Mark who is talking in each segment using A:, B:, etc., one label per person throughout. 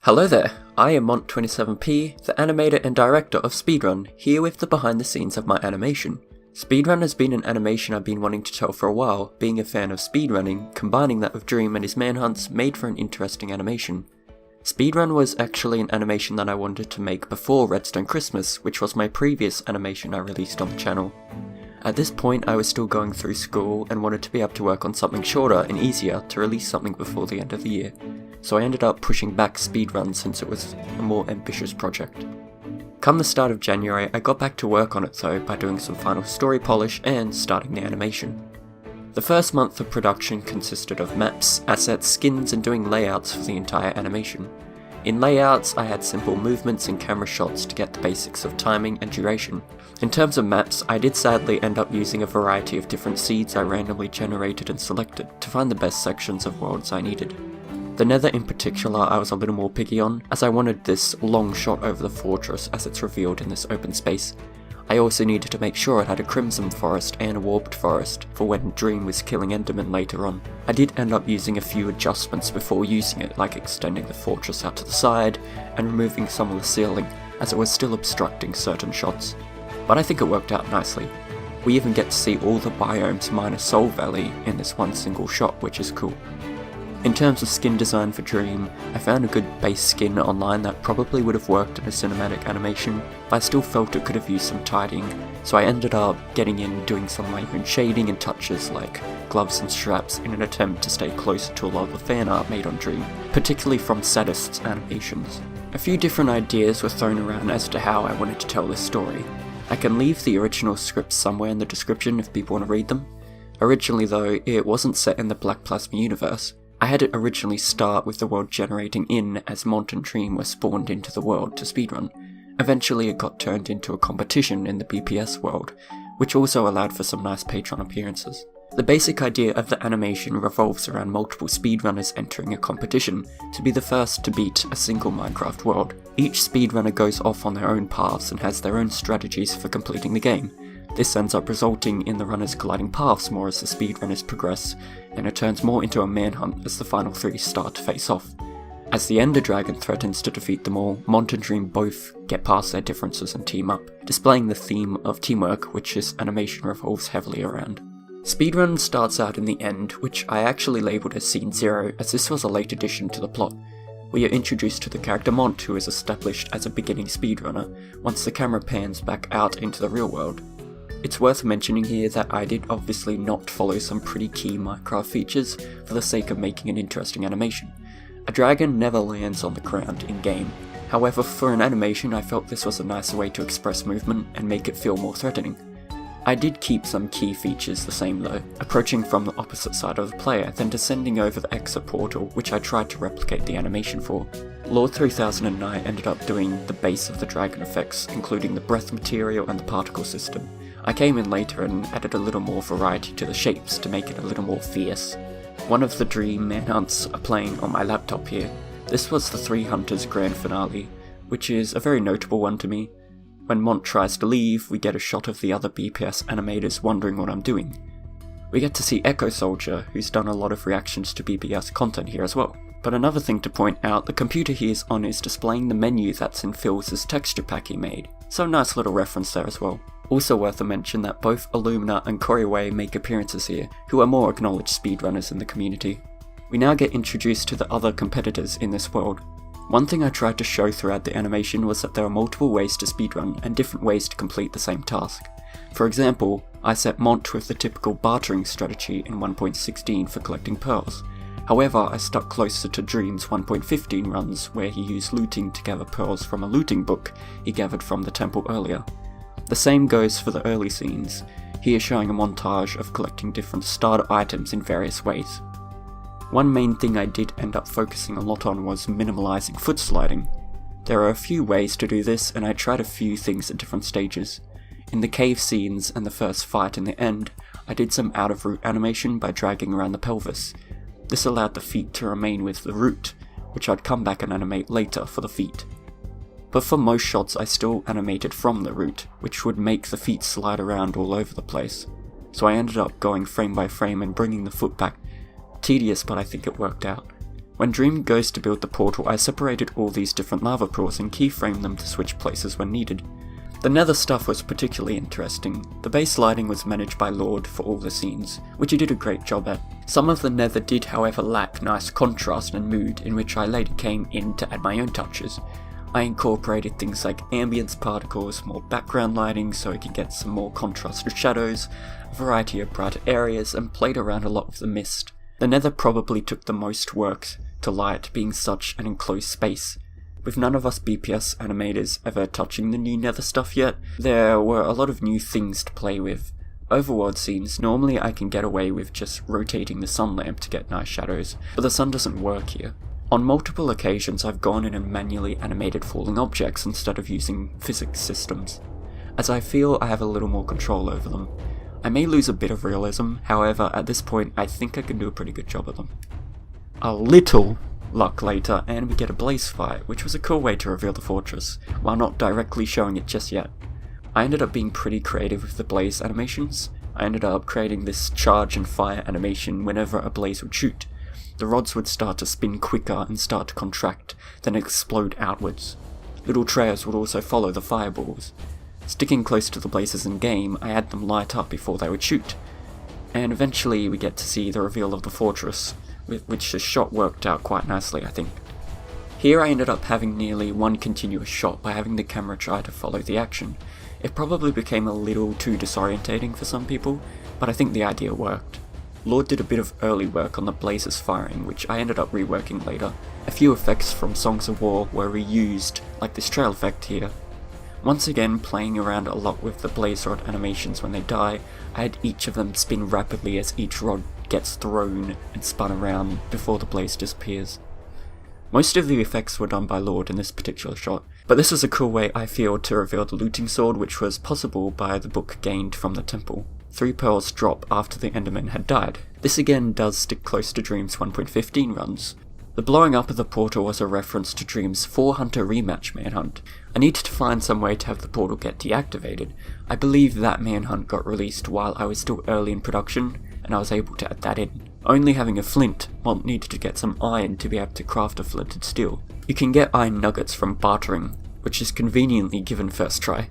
A: Hello there, I am Mont27p, the animator and director of Speedrun, here with the behind the scenes of my animation. Speedrun has been an animation I've been wanting to tell for a while. Being a fan of speedrunning, combining that with Dream and his manhunts made for an interesting animation. Speedrun was actually an animation that I wanted to make before Redstone Christmas, which was my previous animation I released on the channel. At this point I was still going through school and wanted to be able to work on something shorter and easier to release something before the end of the year. So I ended up pushing back Speedrun since it was a more ambitious project. Come the start of January, I got back to work on it though by doing some final story polish and starting the animation. The first month of production consisted of maps, assets, skins and doing layouts for the entire animation. In layouts, I had simple movements and camera shots to get the basics of timing and duration. In terms of maps, I did sadly end up using a variety of different seeds I randomly generated and selected to find the best sections of worlds I needed. The Nether in particular I was a little more picky on, as I wanted this long shot over the fortress as it's revealed in this open space. I also needed to make sure it had a crimson forest and a warped forest for when Dream was killing Enderman later on. I did end up using a few adjustments before using it, like extending the fortress out to the side and removing some of the ceiling, as it was still obstructing certain shots. But I think it worked out nicely. We even get to see all the biomes minus Soul Valley in this one single shot, which is cool. In terms of skin design for Dream, I found a good base skin online that probably would have worked in a cinematic animation, but I still felt it could have used some tidying, so I ended up getting in doing some of my own shading and touches like gloves and straps in an attempt to stay closer to a lot of the fan art made on Dream, particularly from Sadist's animations. A few different ideas were thrown around as to how I wanted to tell this story. I can leave the original scripts somewhere in the description if people want to read them. Originally though, it wasn't set in the Black Plasma universe. I had it originally start with the world generating in as Mont and Dream were spawned into the world to speedrun. Eventually it got turned into a competition in the BPS world, which also allowed for some nice Patreon appearances. The basic idea of the animation revolves around multiple speedrunners entering a competition to be the first to beat a single Minecraft world. Each speedrunner goes off on their own paths and has their own strategies for completing the game. This ends up resulting in the runners colliding paths more as the speedrunners progress, and it turns more into a manhunt as the final three start to face off. As the Ender Dragon threatens to defeat them all, Mont and Dream both get past their differences and team up, displaying the theme of teamwork which this animation revolves heavily around. Speedrun starts out in the end, which I actually labelled as Scene 0 as this was a late addition to the plot. We are introduced to the character Mont, who is established as a beginning speedrunner, once the camera pans back out into the real world. It's worth mentioning here that I did obviously not follow some pretty key Minecraft features for the sake of making an interesting animation. A dragon never lands on the ground in-game. However, for an animation I felt this was a nicer way to express movement and make it feel more threatening. I did keep some key features the same though, approaching from the opposite side of the player, then descending over the exit portal, which I tried to replicate the animation for. Lord 3009 ended up doing the base of the dragon effects, including the breath material and the particle system. I came in later and added a little more variety to the shapes to make it a little more fierce. One of the Dream manhunts are playing on my laptop here. This was the Three Hunters grand finale, which is a very notable one to me. When Mont tries to leave, we get a shot of the other BPS animators wondering what I'm doing. We get to see Echo Soldier, who's done a lot of reactions to BPS content here as well. But another thing to point out, the computer he is on is displaying the menu that's in Phil's texture pack he made, so nice little reference there as well. Also worth a mention that both Illumina and Koriway make appearances here, who are more acknowledged speedrunners in the community. We now get introduced to the other competitors in this world. One thing I tried to show throughout the animation was that there are multiple ways to speedrun and different ways to complete the same task. For example, I set Mont with the typical bartering strategy in 1.16 for collecting pearls. However, I stuck closer to Dream's 1.15 runs where he used looting to gather pearls from a looting book he gathered from the temple earlier. The same goes for the early scenes, here showing a montage of collecting different starter items in various ways. One main thing I did end up focusing a lot on was minimalising foot sliding. There are a few ways to do this and I tried a few things at different stages. In the cave scenes and the first fight in the end, I did some out of root animation by dragging around the pelvis. This allowed the feet to remain with the root, which I'd come back and animate later for the feet. But for most shots I still animated from the root, which would make the feet slide around all over the place. So I ended up going frame by frame and bringing the foot back. Tedious, but I think it worked out. When Dream goes to build the portal, I separated all these different lava pools and keyframed them to switch places when needed. The nether stuff was particularly interesting. The base lighting was managed by Lord for all the scenes, which he did a great job at. Some of the nether did however lack nice contrast and mood, in which I later came in to add my own touches. I incorporated things like ambience particles, more background lighting so I could get some more contrasted shadows, a variety of brighter areas, and played around a lot with the mist. The nether probably took the most work to light, being such an enclosed space. With none of us BPS animators ever touching the new nether stuff yet, there were a lot of new things to play with. Overworld scenes, normally I can get away with just rotating the sun lamp to get nice shadows, but the sun doesn't work here. On multiple occasions I've gone in and manually animated falling objects instead of using physics systems, as I feel I have a little more control over them. I may lose a bit of realism, however at this point I think I can do a pretty good job of them. A little luck later, and we get a blaze fight, which was a cool way to reveal the fortress, while not directly showing it just yet. I ended up being pretty creative with the blaze animations. I ended up creating this charge and fire animation whenever a blaze would shoot. The rods would start to spin quicker and start to contract, then explode outwards. Little trails would also follow the fireballs. Sticking close to the blazes in game, I had them light up before they would shoot. And eventually we get to see the reveal of the fortress, which the shot worked out quite nicely, I think. Here I ended up having nearly one continuous shot by having the camera try to follow the action. It probably became a little too disorientating for some people, but I think the idea worked. Lord did a bit of early work on the blazes firing, which I ended up reworking later. A few effects from Songs of War were reused, like this trail effect here. Once again, playing around a lot with the blaze rod animations when they die, I had each of them spin rapidly as each rod gets thrown and spun around before the blaze disappears. Most of the effects were done by Lord in this particular shot, but this is a cool way I feel to reveal the looting sword, which was possible by the book gained from the temple. 3 pearls drop after the Enderman had died. This again does stick close to Dream's 1.15 runs. The blowing up of the portal was a reference to Dream's 4-hunter rematch manhunt. I needed to find some way to have the portal get deactivated. I believe that manhunt got released while I was still early in production, and I was able to add that in. Only having a flint, Mont needed to get some iron to be able to craft a flinted steel. You can get iron nuggets from bartering, which is conveniently given first try.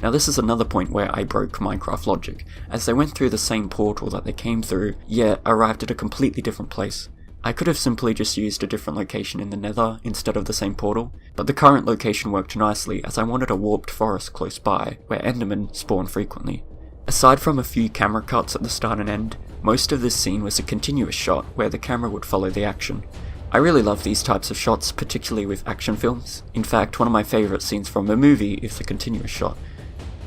A: Now this is another point where I broke Minecraft logic, as they went through the same portal that they came through, yet arrived at a completely different place. I could have simply just used a different location in the nether instead of the same portal, but the current location worked nicely as I wanted a warped forest close by, where Endermen spawn frequently. Aside from a few camera cuts at the start and end, most of this scene was a continuous shot where the camera would follow the action. I really love these types of shots, particularly with action films. In fact, one of my favourite scenes from a movie is the continuous shot.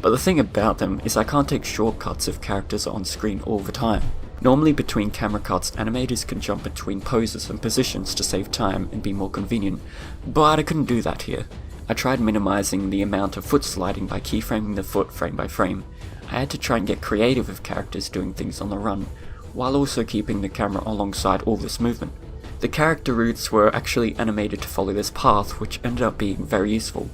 A: But the thing about them is I can't take shortcuts if characters are on screen all the time. Normally between camera cuts, animators can jump between poses and positions to save time and be more convenient, but I couldn't do that here. I tried minimizing the amount of foot sliding by keyframing the foot frame by frame. I had to try and get creative with characters doing things on the run, while also keeping the camera alongside all this movement. The character routes were actually animated to follow this path, which ended up being very useful.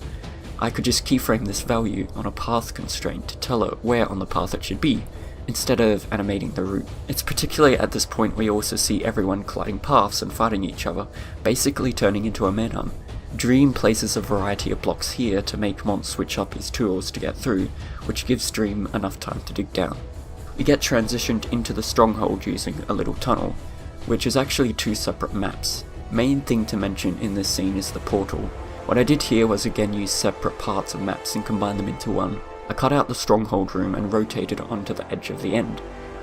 A: I could just keyframe this value on a path constraint to tell it where on the path it should be, instead of animating the route. It's particularly at this point we also see everyone colliding paths and fighting each other, basically turning into a manhunt. Dream places a variety of blocks here to make Mont switch up his tools to get through, which gives Dream enough time to dig down. We get transitioned into the stronghold using a little tunnel, which is actually 2 separate maps. Main thing to mention in this scene is the portal. What I did here was again use separate parts of maps and combine them into one. I cut out the stronghold room and rotated it onto the edge of the end.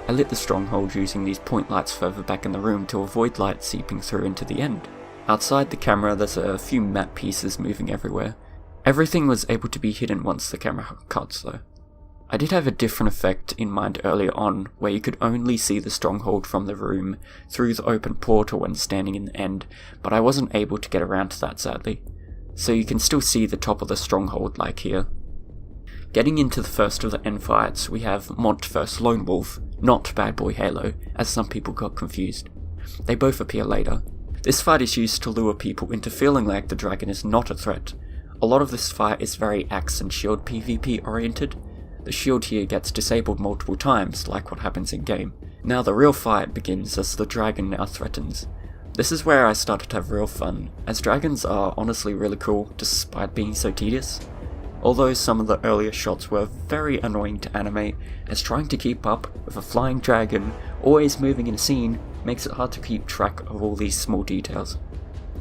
A: I lit the stronghold using these point lights further back in the room to avoid light seeping through into the end. Outside the camera there's a few map pieces moving everywhere. Everything was able to be hidden once the camera cuts though. I did have a different effect in mind earlier on, where you could only see the stronghold from the room through the open portal when standing in the end, but I wasn't able to get around to that sadly. So you can still see the top of the stronghold like here. Getting into the first of the end fights, we have Mont vs Lone Wolf, not Bad Boy Halo, as some people got confused. They both appear later. This fight is used to lure people into feeling like the dragon is not a threat. A lot of this fight is very axe and shield PvP oriented. The shield here gets disabled multiple times, like what happens in game. Now the real fight begins as the dragon now threatens. This is where I started to have real fun, as dragons are honestly really cool despite being so tedious. Although some of the earlier shots were very annoying to animate, as trying to keep up with a flying dragon always moving in a scene makes it hard to keep track of all these small details.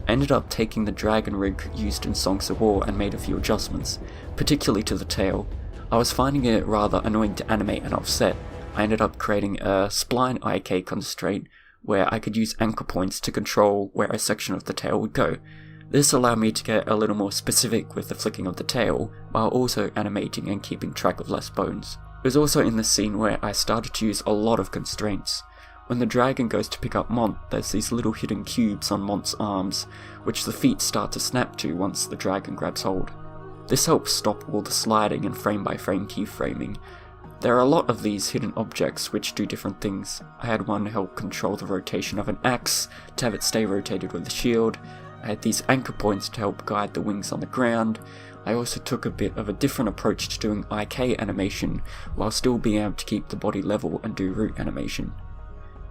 A: I ended up taking the dragon rig used in Songs of War and made a few adjustments, particularly to the tail. I was finding it rather annoying to animate and offset. I ended up creating a spline IK constraint where I could use anchor points to control where a section of the tail would go. This allowed me to get a little more specific with the flicking of the tail, while also animating and keeping track of less bones. It was also in the scene where I started to use a lot of constraints. When the dragon goes to pick up Mont, there's these little hidden cubes on Mont's arms, which the feet start to snap to once the dragon grabs hold. This helps stop all the sliding and frame by frame keyframing. There are a lot of these hidden objects which do different things. I had one help control the rotation of an axe, to have it stay rotated with the shield. I had these anchor points to help guide the wings on the ground. I also took a bit of a different approach to doing IK animation, while still being able to keep the body level and do root animation.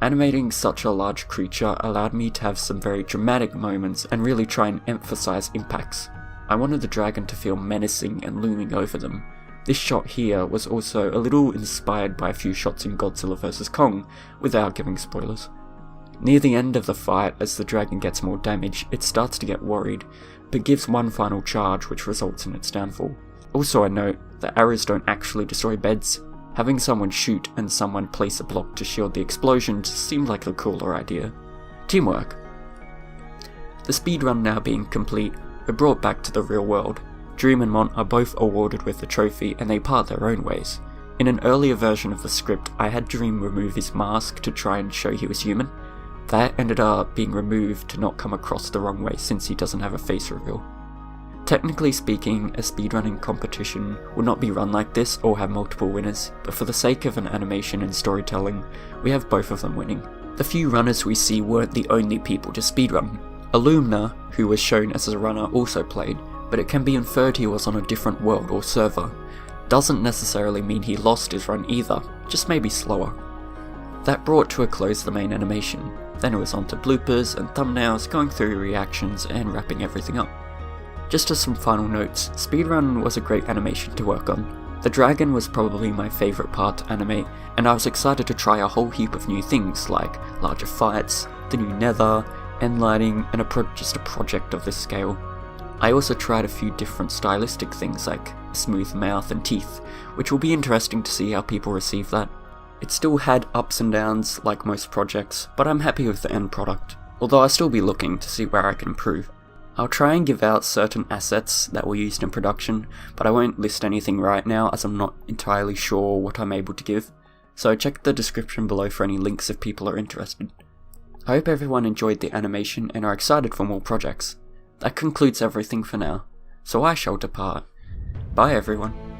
A: Animating such a large creature allowed me to have some very dramatic moments and really try and emphasize impacts. I wanted the dragon to feel menacing and looming over them. This shot here was also a little inspired by a few shots in Godzilla vs Kong, without giving spoilers. Near the end of the fight, as the dragon gets more damage, it starts to get worried, but gives one final charge which results in its downfall. Also I note that arrows don't actually destroy beds. Having someone shoot and someone place a block to shield the explosions seemed like a cooler idea. Teamwork. The speedrun now being complete, we're brought back to the real world. Dream and Mont are both awarded with the trophy and they part their own ways. In an earlier version of the script, I had Dream remove his mask to try and show he was human. That ended up being removed to not come across the wrong way since he doesn't have a face reveal. Technically speaking, a speedrunning competition would not be run like this or have multiple winners, but for the sake of an animation and storytelling, we have both of them winning. The few runners we see weren't the only people to speedrun. Illumina, who was shown as a runner, also played, but it can be inferred he was on a different world or server. Doesn't necessarily mean he lost his run either, just maybe slower. That brought to a close the main animation. Then it was on to bloopers and thumbnails, going through reactions and wrapping everything up. Just as some final notes, speedrun was a great animation to work on. The dragon was probably my favourite part to animate, and I was excited to try a whole heap of new things like larger fights, the new nether, end lighting, and just a project of this scale. I also tried a few different stylistic things like a smooth mouth and teeth, which will be interesting to see how people receive that. It still had ups and downs like most projects, but I'm happy with the end product, although I'll still be looking to see where I can improve. I'll try and give out certain assets that were used in production, but I won't list anything right now as I'm not entirely sure what I'm able to give, so check the description below for any links if people are interested. I hope everyone enjoyed the animation and are excited for more projects. That concludes everything for now, so I shall depart. Bye everyone.